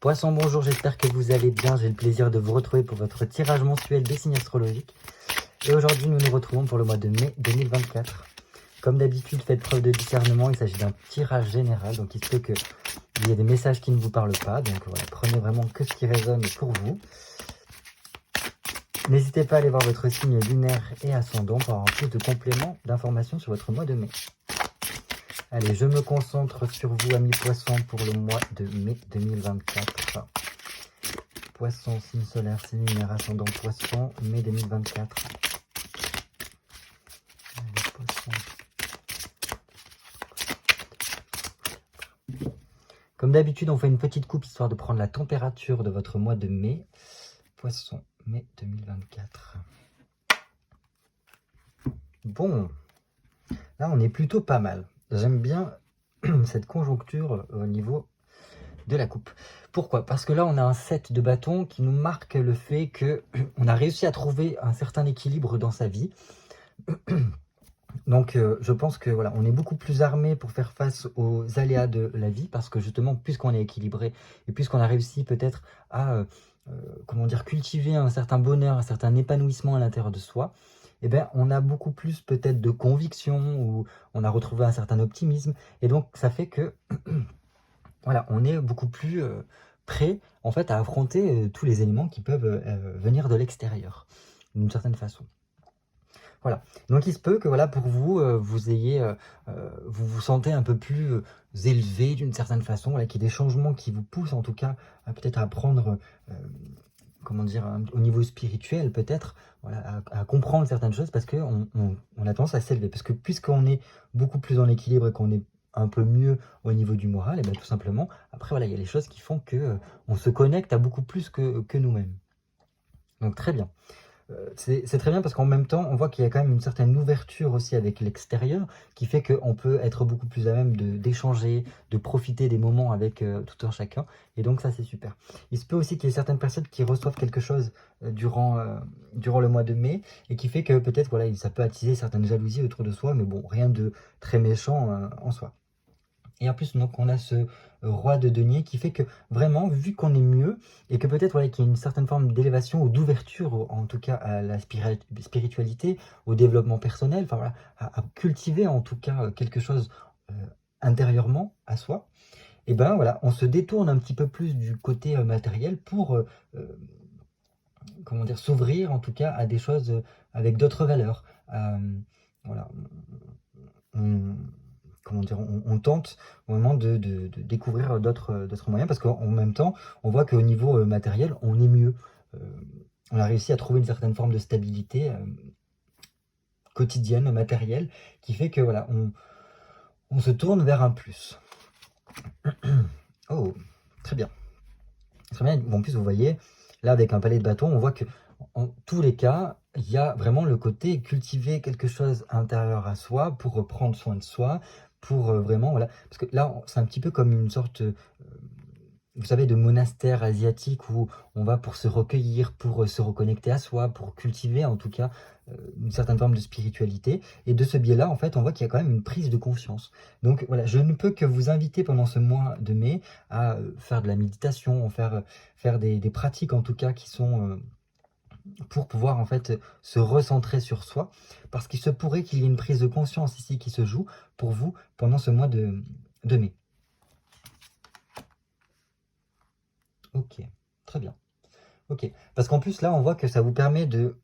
Poisson, bonjour, j'espère que vous allez bien. J'ai le plaisir de vous retrouver pour votre tirage mensuel des signes astrologiques. Et aujourd'hui, nous nous retrouvons pour le mois de mai 2024. Comme d'habitude, faites preuve de discernement. Il s'agit d'un tirage général, donc il se peut qu'il y ait des messages qui ne vous parlent pas. Donc voilà, prenez vraiment que ce qui résonne pour vous. N'hésitez pas à aller voir votre signe lunaire et ascendant pour avoir plus de compléments d'informations sur votre mois de mai. Allez, je me concentre sur vous, amis poissons, pour le mois de mai 2024. Poisson, signe solaire, signe lunaire, ascendant poisson, mai 2024. Allez, poisson. Comme d'habitude, on fait une petite coupe histoire de prendre la température de votre mois de mai. Poisson, mai 2024. Bon, là on est plutôt pas mal. J'aime bien cette conjoncture au niveau de la coupe. Pourquoi? Parce que là on a un 7 de bâton qui nous marque le fait que on a réussi à trouver un certain équilibre dans sa vie. Donc je pense que voilà, on est beaucoup plus armé pour faire face aux aléas de la vie, parce que justement, puisqu'on est équilibré et puisqu'on a réussi peut-être à comment dire, cultiver un certain bonheur, un certain épanouissement à l'intérieur de soi, eh bien, on a beaucoup plus peut-être de conviction, ou on a retrouvé un certain optimisme, et donc ça fait que voilà, on est beaucoup plus prêt en fait à affronter tous les éléments qui peuvent venir de l'extérieur, d'une certaine façon. Voilà, donc il se peut que voilà, pour vous, vous vous sentez un peu plus élevé d'une certaine façon, voilà, qu'il y ait des changements qui vous poussent en tout cas peut-être à prendre, comment dire, au niveau spirituel peut-être, voilà, à comprendre certaines choses, parce qu'on on a tendance à s'élever, parce que puisqu'on est beaucoup plus en équilibre et qu'on est un peu mieux au niveau du moral, et bien tout simplement, après voilà, il y a les choses qui font que on se connecte à beaucoup plus que nous-mêmes. Donc très bien. C'est très bien, parce qu'en même temps, on voit qu'il y a quand même une certaine ouverture aussi avec l'extérieur, qui fait qu'on peut être beaucoup plus à même d'échanger, de profiter des moments avec tout un chacun. Et donc ça, c'est super. Il se peut aussi qu'il y ait certaines personnes qui reçoivent quelque chose durant le mois de mai, et qui fait que peut-être voilà, ça peut attiser certaines jalousies autour de soi, mais bon, rien de très méchant en soi. Et en plus, donc, on a ce roi de denier qui fait que vraiment, vu qu'on est mieux, et que peut-être voilà, qu'il y a une certaine forme d'élévation ou d'ouverture, en tout cas à la spiritualité, au développement personnel, enfin voilà, à cultiver en tout cas quelque chose intérieurement à soi, et ben voilà, on se détourne un petit peu plus du côté matériel pour comment dire, s'ouvrir en tout cas à des choses avec d'autres valeurs. Voilà, on, comment dire, on tente au moment de découvrir d'autres moyens, parce qu'en même temps, on voit qu'au niveau matériel, on est mieux. Euh, on a réussi à trouver une certaine forme de stabilité quotidienne, matérielle, qui fait que voilà, on se tourne vers un plus. Oh, très bien. Très bien. Bon, en plus, vous voyez, là, avec un palais de bâton, on voit que en tous les cas, il y a vraiment le côté cultiver quelque chose intérieur à soi pour prendre soin de soi, pour vraiment, voilà. Parce que là, c'est un petit peu comme une sorte, vous savez, de monastère asiatique où on va pour se recueillir, pour se reconnecter à soi, pour cultiver en tout cas une certaine forme de spiritualité. Et de ce biais-là, en fait, on voit qu'il y a quand même une prise de conscience. Donc voilà, je ne peux que vous inviter pendant ce mois de mai à faire de la méditation, faire des pratiques en tout cas qui sont pour pouvoir en fait se recentrer sur soi, parce qu'il se pourrait qu'il y ait une prise de conscience ici qui se joue pour vous pendant ce mois de mai. Ok, très bien. Ok, parce qu'en plus là on voit que ça vous permet de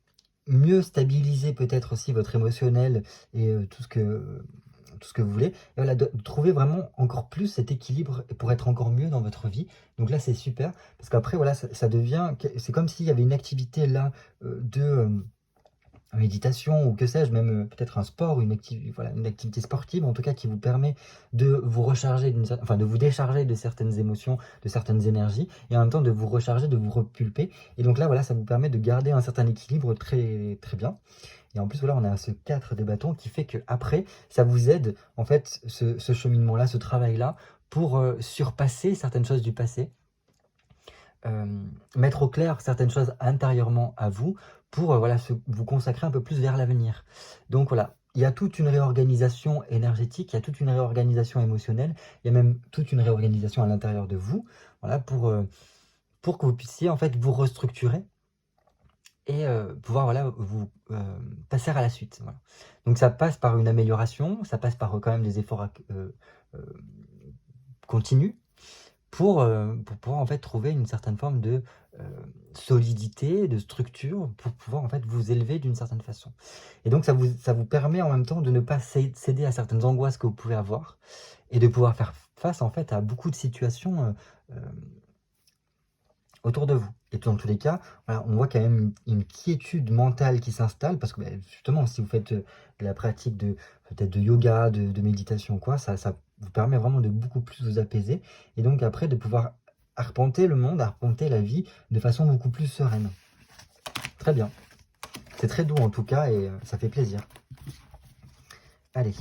mieux stabiliser peut-être aussi votre émotionnel et tout ce que vous voulez, et voilà, de trouver vraiment encore plus cet équilibre pour être encore mieux dans votre vie. Donc là c'est super, parce qu'après voilà, ça devient, c'est comme s'il y avait une activité là de méditation, ou que sais-je, même peut-être un sport, voilà, une activité sportive en tout cas, qui vous permet de vous recharger enfin de vous décharger de certaines émotions, de certaines énergies, et en même temps de vous recharger, de vous repulper. Et donc là voilà, ça vous permet de garder un certain équilibre très très bien. Et en plus voilà, on a ce 4 des bâtons qui fait que après ça vous aide en fait, ce cheminement là, ce travail là, pour surpasser certaines choses du passé, mettre au clair certaines choses intérieurement à vous, pour voilà, vous consacrer un peu plus vers l'avenir. Donc voilà, il y a toute une réorganisation énergétique, il y a toute une réorganisation émotionnelle, il y a même toute une réorganisation à l'intérieur de vous, voilà, pour que vous puissiez en fait vous restructurer et pouvoir voilà, vous passer à la suite. Voilà. Donc ça passe par une amélioration, ça passe par quand même des efforts continus pour pouvoir en fait trouver une certaine forme de solidité, de structure, pour pouvoir en fait vous élever d'une certaine façon. Et donc ça vous permet en même temps de ne pas céder à certaines angoisses que vous pouvez avoir et de pouvoir faire face en fait à beaucoup de situations autour de vous. Et dans tous les cas, voilà, on voit quand même une quiétude mentale qui s'installe parce que justement, si vous faites de la pratique peut-être de yoga, de méditation, quoi, ça vous permet vraiment de beaucoup plus vous apaiser et donc après de pouvoir arpenter le monde, arpenter la vie de façon beaucoup plus sereine. Très bien. C'est très doux en tout cas et ça fait plaisir. Allez,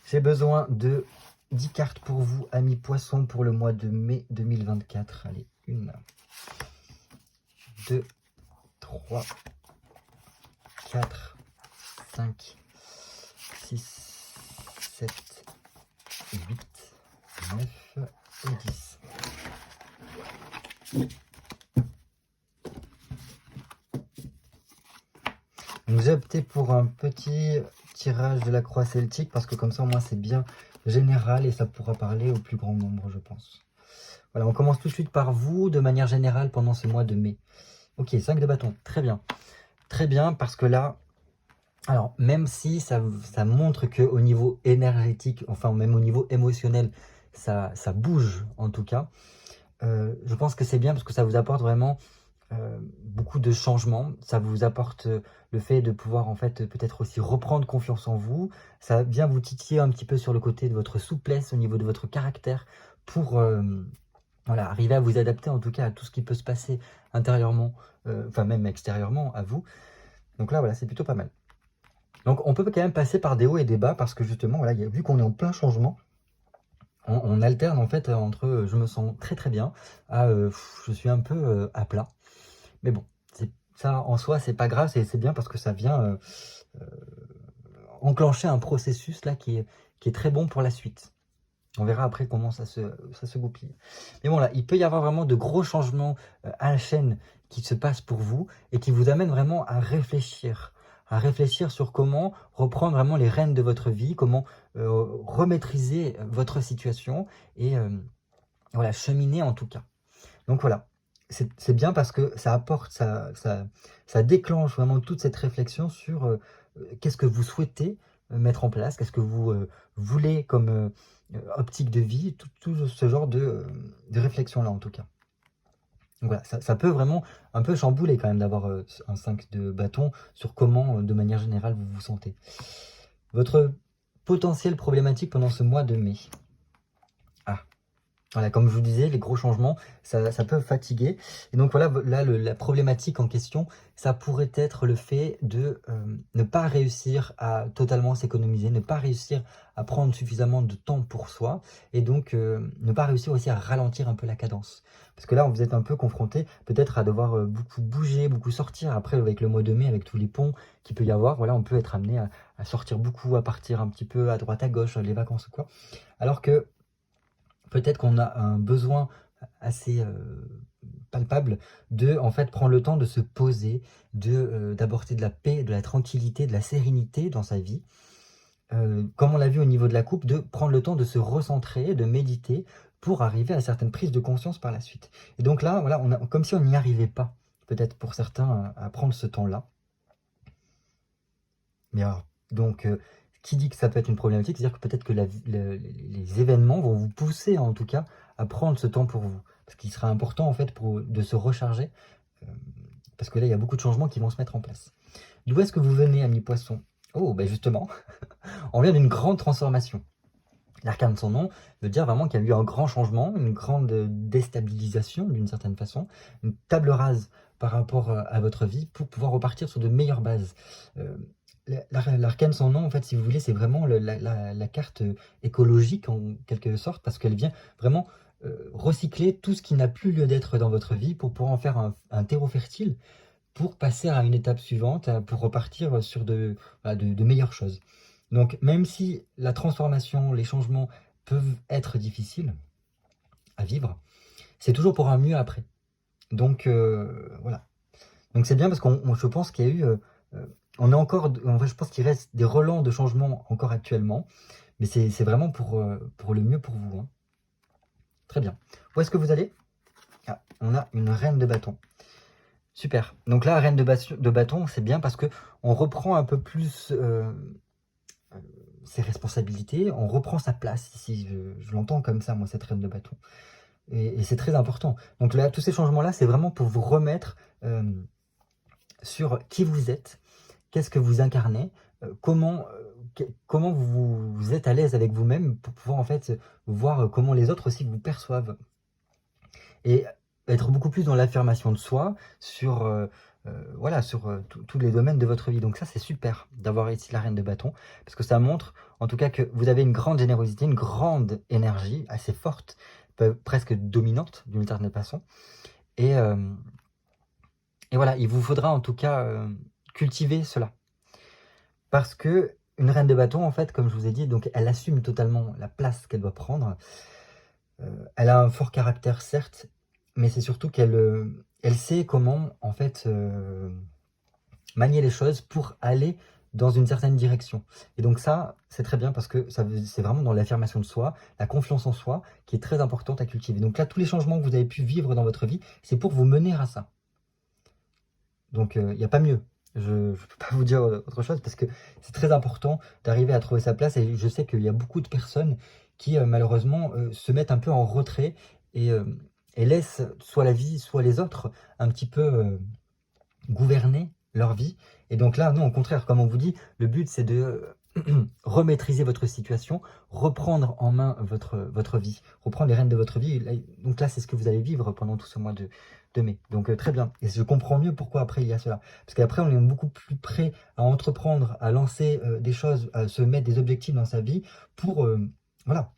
j'ai besoin de 10 cartes pour vous, amis poissons, pour le mois de mai 2024. Allez, 1, 2, 3, 4, 5, 6, 7, 8, 9 et 10. Donc j'ai opté pour un petit tirage de la croix celtique parce que comme ça au moins c'est bien général et ça pourra parler au plus grand nombre, je pense. Voilà, on commence tout de suite par vous de manière générale pendant ce mois de mai. Ok, 5 de bâton, très bien. Très bien parce que là, alors même si ça montre qu'au niveau énergétique, enfin même au niveau émotionnel, ça bouge en tout cas, je pense que c'est bien parce que ça vous apporte vraiment beaucoup de changements, ça vous apporte le fait de pouvoir en fait peut-être aussi reprendre confiance en vous, ça vient vous titiller un petit peu sur le côté de votre souplesse au niveau de votre caractère pour voilà, arriver à vous adapter en tout cas à tout ce qui peut se passer intérieurement, enfin même extérieurement à vous. Donc là voilà, c'est plutôt pas mal. Donc on peut quand même passer par des hauts et des bas parce que justement voilà, vu qu'on est en plein changement, on alterne en fait entre je me sens très très bien à je suis un peu à plat. Mais bon, ça en soi, c'est pas grave, c'est bien parce que ça vient enclencher un processus là qui est très bon pour la suite. On verra après comment ça se goupille. Mais bon là, il peut y avoir vraiment de gros changements à la chaîne qui se passent pour vous et qui vous amènent vraiment à réfléchir sur comment reprendre vraiment les rênes de votre vie, comment remaîtriser votre situation et voilà, cheminer en tout cas. Donc voilà, c'est bien parce que ça apporte, ça déclenche vraiment toute cette réflexion sur qu'est-ce que vous souhaitez mettre en place, qu'est-ce que vous voulez comme optique de vie, tout ce genre de réflexion-là en tout cas. Donc voilà, ça peut vraiment un peu chambouler quand même d'avoir un 5 de bâton sur comment, de manière générale, vous vous sentez. Votre potentiel problématique pendant ce mois de mai. Voilà, comme je vous disais, les gros changements, ça peut fatiguer. Et donc voilà, là, la problématique en question, ça pourrait être le fait de ne pas réussir à totalement s'économiser, ne pas réussir à prendre suffisamment de temps pour soi, et donc ne pas réussir aussi à ralentir un peu la cadence. Parce que là, vous êtes un peu confronté peut-être à devoir beaucoup bouger, beaucoup sortir. Après, avec le mois de mai, avec tous les ponts qu'il peut y avoir, voilà, on peut être amené à sortir beaucoup, à partir un petit peu à droite, à gauche, les vacances ou quoi. Alors que peut-être qu'on a un besoin assez palpable de en fait prendre le temps de se poser, d'apporter de la paix, de la tranquillité, de la sérénité dans sa vie. Comme on l'a vu au niveau de la coupe, de prendre le temps de se recentrer, de méditer pour arriver à certaines prises de conscience par la suite. Et donc là, voilà, comme si on n'y arrivait pas, peut-être pour certains, à prendre ce temps-là. Mais alors, donc, qui dit que ça peut être une problématique, c'est-à-dire que peut-être que les événements vont vous pousser, en tout cas, à prendre ce temps pour vous. Parce qu'il sera important, en fait, de se recharger, parce que là, il y a beaucoup de changements qui vont se mettre en place. D'où est-ce que vous venez, amis poissons? Oh, ben justement, on vient d'une grande transformation. L'arcane de son nom veut dire vraiment qu'il y a eu un grand changement, une grande déstabilisation d'une certaine façon, une table rase par rapport à votre vie pour pouvoir repartir sur de meilleures bases. L'arcane sans nom, en fait, si vous voulez, c'est vraiment la carte écologique en quelque sorte, parce qu'elle vient vraiment recycler tout ce qui n'a plus lieu d'être dans votre vie pour pouvoir en faire un terreau fertile pour passer à une étape suivante, pour repartir sur de meilleures choses. Donc, même si la transformation, les changements peuvent être difficiles à vivre, c'est toujours pour un mieux après. Donc, voilà. Donc, c'est bien parce je pense qu'il y a eu... on est encore... En fait, je pense qu'il reste des relents de changement encore actuellement. Mais c'est vraiment pour le mieux pour vous, hein. Très bien. Où est-ce que vous allez? Ah, on a une reine de bâton. Super. Donc là, reine de bâton, c'est bien parce que on reprend un peu plus ses responsabilités, on reprend sa place ici. Je l'entends comme ça, moi, cette reine de bâton. Et c'est très important. Donc là, tous ces changements-là, c'est vraiment pour vous remettre sur qui vous êtes, qu'est-ce que vous incarnez, comment vous êtes à l'aise avec vous-même pour pouvoir en fait voir comment les autres aussi vous perçoivent. Et être beaucoup plus dans l'affirmation de soi sur, voilà, sur tous les domaines de votre vie. Donc ça, c'est super d'avoir ici la reine de bâton, parce que ça montre en tout cas que vous avez une grande générosité, une grande énergie assez forte, presque dominante d'une certaine façon. Et voilà, il vous faudra en tout cas cultiver cela. Parce que une reine de bâton, en fait, comme je vous ai dit, donc elle assume totalement la place qu'elle doit prendre. Elle a un fort caractère, certes, mais c'est surtout qu'elle sait comment, en fait, manier les choses pour aller dans une certaine direction. Et donc ça, c'est très bien parce que c'est vraiment dans l'affirmation de soi, la confiance en soi, qui est très importante à cultiver. Donc là, tous les changements que vous avez pu vivre dans votre vie, c'est pour vous mener à ça. Donc il n'y a pas mieux. Je ne peux pas vous dire autre chose parce que c'est très important d'arriver à trouver sa place. Et je sais qu'il y a beaucoup de personnes qui, malheureusement, se mettent un peu en retrait et, laissent soit la vie, soit les autres un petit peu gouverner leur vie. Et donc là, non, au contraire, comme on vous dit, le but c'est de remaîtriser votre situation, reprendre en main votre vie, reprendre les rênes de votre vie. Donc là, c'est ce que vous allez vivre pendant tout ce mois de mai. Donc très bien. Et je comprends mieux pourquoi après il y a cela. Parce qu'après, on est beaucoup plus prêt à entreprendre, à lancer des choses, à se mettre des objectifs dans sa vie pour, voilà,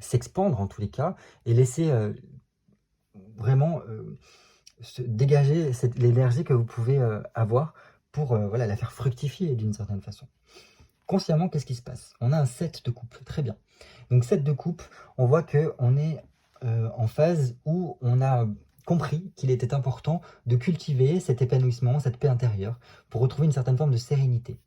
s'expandre en tous les cas et laisser vraiment dégager l'énergie que vous pouvez avoir pour voilà, la faire fructifier d'une certaine façon. Consciemment, qu'est-ce qui se passe? On a un 7 de coupe, très bien. Donc 7 de coupe, on voit qu'on est en phase où on a compris qu'il était important de cultiver cet épanouissement, cette paix intérieure, pour retrouver une certaine forme de sérénité.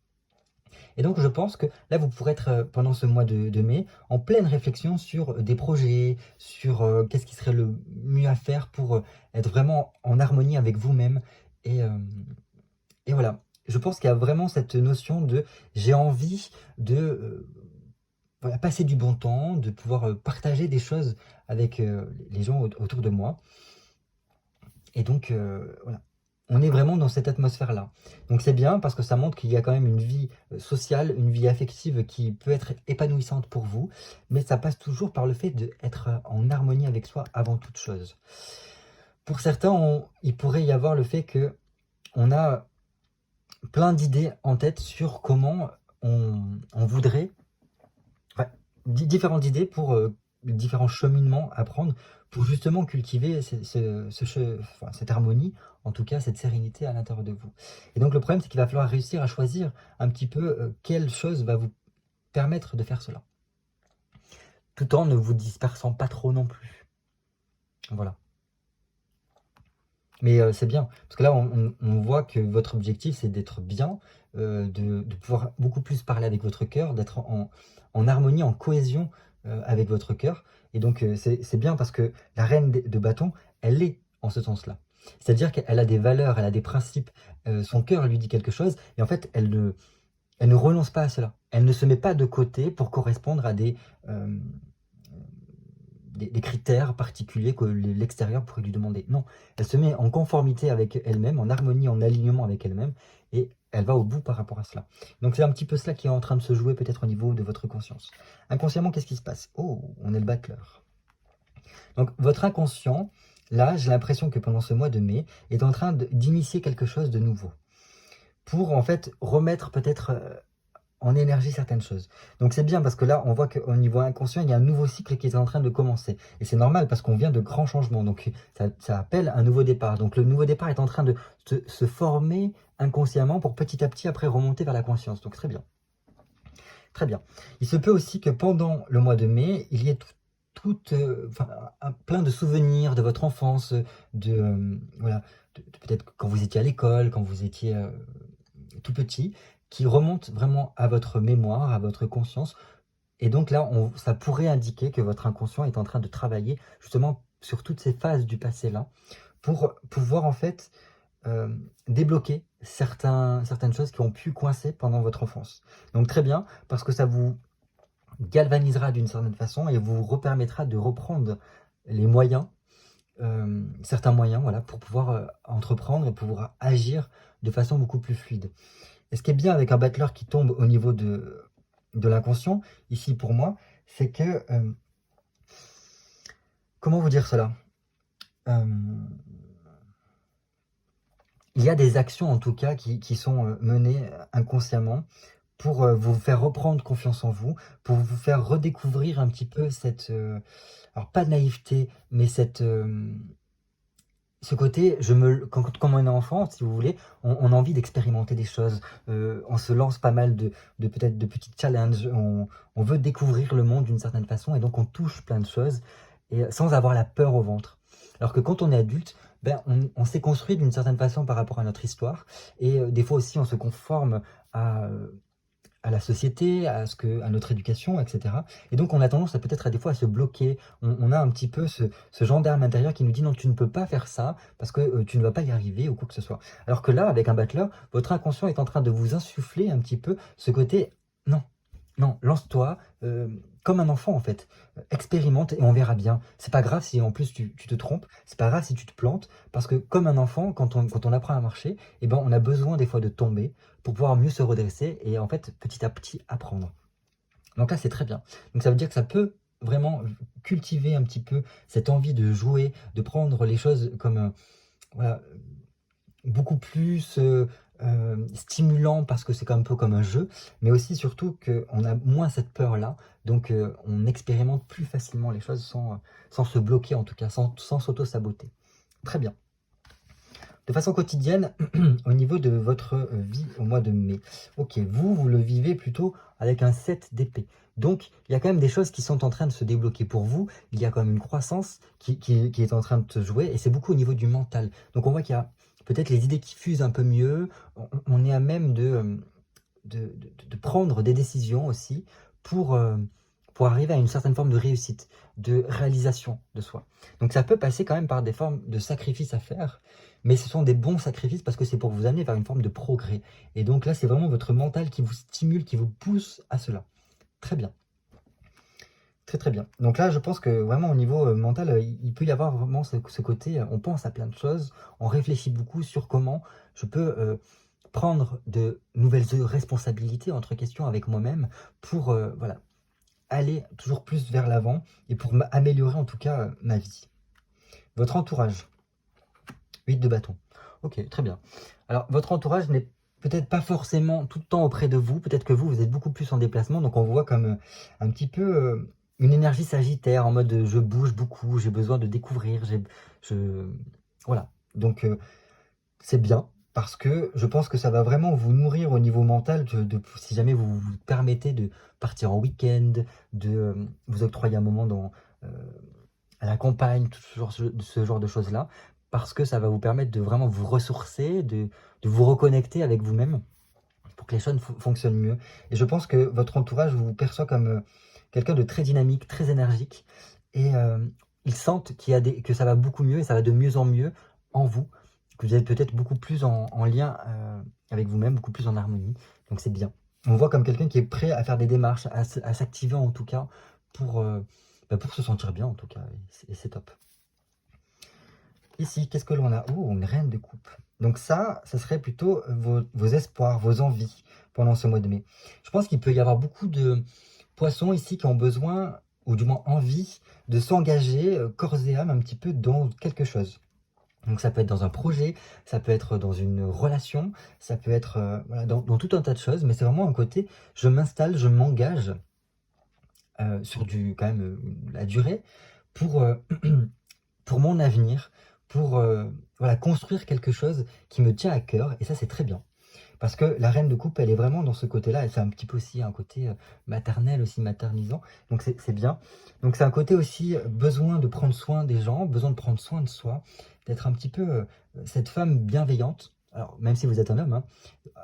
Et donc je pense que là, vous pourrez être, pendant ce mois de mai, en pleine réflexion sur des projets, sur qu'est-ce qui serait le mieux à faire pour être vraiment en harmonie avec vous-même. Et, voilà, je pense qu'il y a vraiment cette notion de j'ai envie de voilà, passer du bon temps, de pouvoir partager des choses avec les gens autour de moi. Et donc, voilà. On est vraiment dans cette atmosphère-là. Donc c'est bien parce que ça montre qu'il y a quand même une vie sociale, une vie affective qui peut être épanouissante pour vous, mais ça passe toujours par le fait d'être en harmonie avec soi avant toute chose. Pour certains, il pourrait y avoir le fait que on a plein d'idées en tête sur comment on voudrait, différentes idées pour différents cheminements à prendre pour justement cultiver cette harmonie, en tout cas cette sérénité à l'intérieur de vous. Et donc le problème, c'est qu'il va falloir réussir à choisir un petit peu quelle chose va vous permettre de faire cela, tout en ne vous dispersant pas trop non plus. Voilà. Mais c'est bien, parce que là, on voit que votre objectif, c'est d'être bien, de pouvoir beaucoup plus parler avec votre cœur, d'être en harmonie, en cohésion avec votre cœur. Et donc, c'est bien parce que la reine de bâton, elle est en ce sens-là. C'est-à-dire qu'elle a des valeurs, elle a des principes, son cœur lui dit quelque chose, et en fait, elle ne renonce pas à cela. Elle ne se met pas de côté pour correspondre à des critères particuliers que l'extérieur pourrait lui demander. Non, elle se met en conformité avec elle-même, en harmonie, en alignement avec elle-même, et elle va au bout par rapport à cela. Donc c'est un petit peu cela qui est en train de se jouer peut-être au niveau de votre conscience. Inconsciemment, qu'est-ce qui se passe? Oh, on est le battleur. Donc votre inconscient, là, j'ai l'impression que pendant ce mois de mai, est en train d'initier quelque chose de nouveau. Pour en fait remettre peut-être en énergie certaines choses. Donc c'est bien parce que là, on voit qu'au niveau inconscient, il y a un nouveau cycle qui est en train de commencer. Et c'est normal parce qu'on vient de grands changements. Donc ça appelle un nouveau départ. Donc le nouveau départ est en train de se former inconsciemment pour petit à petit après remonter vers la conscience. Donc très bien. Très bien. Il se peut aussi que pendant le mois de mai, il y ait enfin, plein de souvenirs de votre enfance, voilà, peut-être quand vous étiez à l'école, quand vous étiez tout petit, qui remontent vraiment à votre mémoire, à votre conscience. Et donc là, ça pourrait indiquer que votre inconscient est en train de travailler justement sur toutes ces phases du passé-là pour pouvoir en fait débloquer certaines choses qui ont pu coincer pendant votre enfance. Donc très bien, parce que ça vous galvanisera d'une certaine façon et vous repermettra de reprendre les moyens, certains moyens, voilà, pour pouvoir entreprendre et pouvoir agir de façon beaucoup plus fluide. Et ce qui est bien avec un battleur qui tombe au niveau de l'inconscient, ici pour moi, c'est que, comment vous dire cela? Il y a des actions en tout cas qui sont menées inconsciemment pour vous faire reprendre confiance en vous, pour vous faire redécouvrir un petit peu cette, alors pas de naïveté, mais ce côté, quand on est enfant, si vous voulez, on a envie d'expérimenter des choses, on se lance pas mal peut-être de petits challenges, on veut découvrir le monde d'une certaine façon et donc on touche plein de choses et sans avoir la peur au ventre. Alors que quand on est adulte, ben, on s'est construit d'une certaine façon par rapport à notre histoire et des fois aussi on se conforme à la société, à notre éducation, etc. Et donc on a tendance à peut-être à des fois à se bloquer. On a un petit peu ce gendarme intérieur qui nous dit non, tu ne peux pas faire ça parce que tu ne vas pas y arriver ou quoi que ce soit. Alors que là, avec un battleur, votre inconscient est en train de vous insuffler un petit peu ce côté non, non, lance-toi comme un enfant en fait. Expérimente et on verra bien. C'est pas grave si en plus tu te trompes, c'est pas grave si tu te plantes, parce que comme un enfant, quand on apprend à marcher, eh ben, on a besoin des fois de tomber pour pouvoir mieux se redresser et en fait petit à petit apprendre. Donc là c'est très bien. Donc ça veut dire que ça peut vraiment cultiver un petit peu cette envie de jouer, de prendre les choses comme voilà, beaucoup plus stimulant parce que c'est un peu comme un jeu, mais aussi surtout qu'on a moins cette peur-là, donc on expérimente plus facilement les choses sans se bloquer en tout cas, sans s'auto-saboter. Très bien. De façon quotidienne, au niveau de votre vie au mois de mai, ok, vous le vivez plutôt avec un 7 d'épée. Donc, il y a quand même des choses qui sont en train de se débloquer pour vous. Il y a quand même une croissance qui est en train de se jouer et c'est beaucoup au niveau du mental. Donc, on voit qu'il y a peut-être les idées qui fusent un peu mieux. On est à même de prendre des décisions aussi pour arriver à une certaine forme de réussite, de réalisation de soi. Donc ça peut passer quand même par des formes de sacrifices à faire, mais ce sont des bons sacrifices parce que c'est pour vous amener vers une forme de progrès. Et donc là, c'est vraiment votre mental qui vous stimule, qui vous pousse à cela. Très bien. Très très bien. Donc là, je pense que vraiment au niveau mental, il peut y avoir vraiment ce côté, on pense à plein de choses, on réfléchit beaucoup sur comment je peux prendre de nouvelles responsabilités entre questions avec moi-même pour voilà, aller toujours plus vers l'avant et pour améliorer en tout cas ma vie. Votre entourage, 8 de bâton. Ok, très bien. Alors, votre entourage n'est peut-être pas forcément tout le temps auprès de vous, peut-être que vous êtes beaucoup plus en déplacement, donc on voit comme un petit peu une énergie sagittaire, en mode je bouge beaucoup, j'ai besoin de découvrir, voilà. Donc, c'est bien, parce que je pense que ça va vraiment vous nourrir au niveau mental, si jamais vous vous permettez de partir en week-end, de vous octroyer un moment à la campagne, tout ce genre de choses-là, parce que ça va vous permettre de vraiment vous ressourcer, de vous reconnecter avec vous-même, pour que les choses fonctionnent mieux. Et je pense que votre entourage vous perçoit comme quelqu'un de très dynamique, très énergique, et ils sentent que ça va beaucoup mieux, et ça va de mieux en mieux en vous, que vous êtes peut-être beaucoup plus en lien avec vous-même, beaucoup plus en harmonie, donc c'est bien. On voit comme quelqu'un qui est prêt à faire des démarches, à s'activer en tout cas, pour se sentir bien en tout cas, et c'est top. Ici, qu'est-ce que l'on a? Oh, une reine de coupe. Donc ça serait plutôt vos espoirs, vos envies pendant ce mois de mai. Je pense qu'il peut y avoir beaucoup de poissons ici qui ont besoin, ou du moins envie, de s'engager corps et âme un petit peu dans quelque chose. Donc ça peut être dans un projet, ça peut être dans une relation, ça peut être voilà, dans tout un tas de choses, mais c'est vraiment un côté, je m'installe, je m'engage sur quand même la durée pour, pour mon avenir, pour voilà, construire quelque chose qui me tient à cœur, et ça c'est très bien. Parce que la reine de coupe, elle est vraiment dans ce côté-là, et c'est un petit peu aussi un côté maternel, aussi maternisant, donc c'est bien. Donc c'est un côté aussi besoin de prendre soin des gens, besoin de prendre soin de soi, d'être un petit peu cette femme bienveillante, alors même si vous êtes un homme, hein,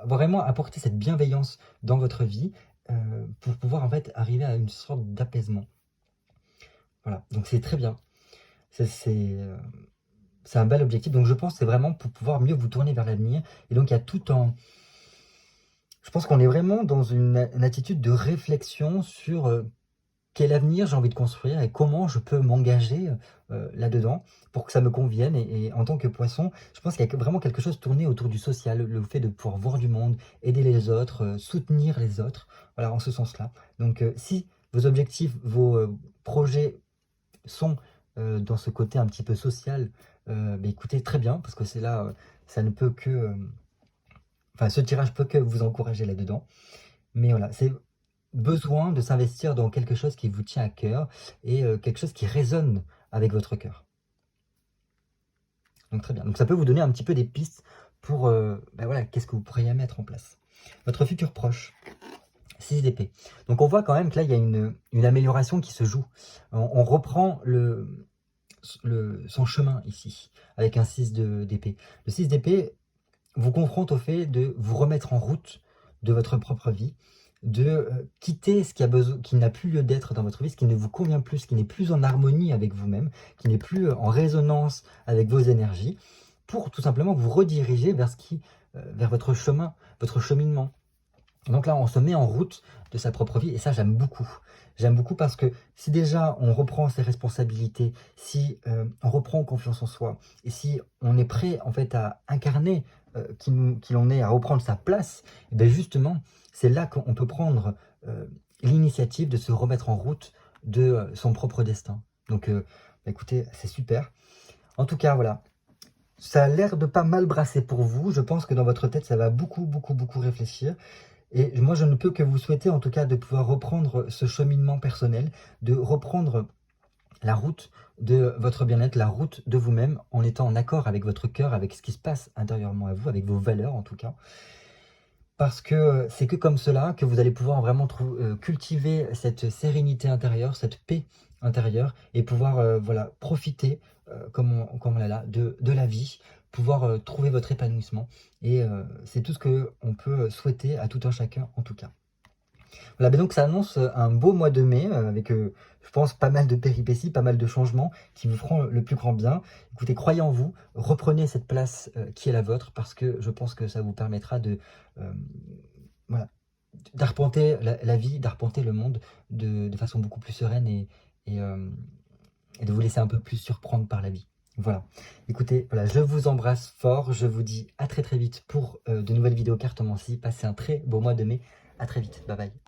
vraiment apporter cette bienveillance dans votre vie pour pouvoir en fait arriver à une sorte d'apaisement. Voilà, donc c'est très bien. C'est un bel objectif. Donc je pense que c'est vraiment pour pouvoir mieux vous tourner vers l'avenir. Et donc il y a tout en... Je pense qu'on est vraiment dans une attitude de réflexion sur quel avenir j'ai envie de construire et comment je peux m'engager là-dedans pour que ça me convienne. Et en tant que poisson, je pense qu'il y a vraiment quelque chose tourné autour du social, le fait de pouvoir voir du monde, aider les autres, soutenir les autres, voilà, en ce sens-là. Donc si vos objectifs, vos projets sont dans ce côté un petit peu social, écoutez, très bien, parce que c'est là, ça ne peut que... Enfin, ce tirage peut que vous encourager là-dedans. Mais voilà, c'est besoin de s'investir dans quelque chose qui vous tient à cœur et quelque chose qui résonne avec votre cœur. Donc très bien. Donc ça peut vous donner un petit peu des pistes pour, voilà, qu'est-ce que vous pourriez mettre en place. Votre futur proche, 6 d'épée. Donc on voit quand même que là, il y a une amélioration qui se joue. On reprend son chemin ici, avec un 6 d'épée. Le 6 d'épée vous confronte au fait de vous remettre en route de votre propre vie, de quitter ce qui n'a plus lieu d'être dans votre vie, ce qui ne vous convient plus, ce qui n'est plus en harmonie avec vous-même, qui n'est plus en résonance avec vos énergies, pour tout simplement vous rediriger vers votre chemin, votre cheminement. Donc là, on se met en route de sa propre vie, et ça, j'aime beaucoup. J'aime beaucoup parce que si déjà on reprend ses responsabilités, si on reprend confiance en soi, et si on est prêt en fait à incarner qui l'on est, à reprendre sa place, et bien justement, c'est là qu'on peut prendre l'initiative de se remettre en route de son propre destin. Donc écoutez, c'est super. En tout cas, voilà. Ça a l'air de pas mal brasser pour vous. Je pense que dans votre tête, ça va beaucoup, beaucoup, beaucoup réfléchir. Et moi, je ne peux que vous souhaiter, en tout cas, de pouvoir reprendre ce cheminement personnel, de reprendre la route de votre bien-être, la route de vous-même, en étant en accord avec votre cœur, avec ce qui se passe intérieurement à vous, avec vos valeurs, en tout cas. Parce que c'est que comme cela que vous allez pouvoir vraiment cultiver cette sérénité intérieure, cette paix intérieure, et pouvoir voilà, profiter, comme on l'a là, de la vie, pouvoir trouver votre épanouissement. Et c'est tout ce qu'on peut souhaiter à tout un chacun, en tout cas. Voilà, donc ça annonce un beau mois de mai, avec, je pense, pas mal de péripéties, pas mal de changements qui vous feront le plus grand bien. Écoutez, croyez en vous, reprenez cette place qui est la vôtre, parce que je pense que ça vous permettra de... voilà, d'arpenter la vie, d'arpenter le monde de façon beaucoup plus sereine et de vous laisser un peu plus surprendre par la vie. Voilà. Écoutez, voilà, je vous embrasse fort. Je vous dis à très très vite pour de nouvelles vidéos cartomancie. Passez un très beau mois de mai. À très vite. Bye bye.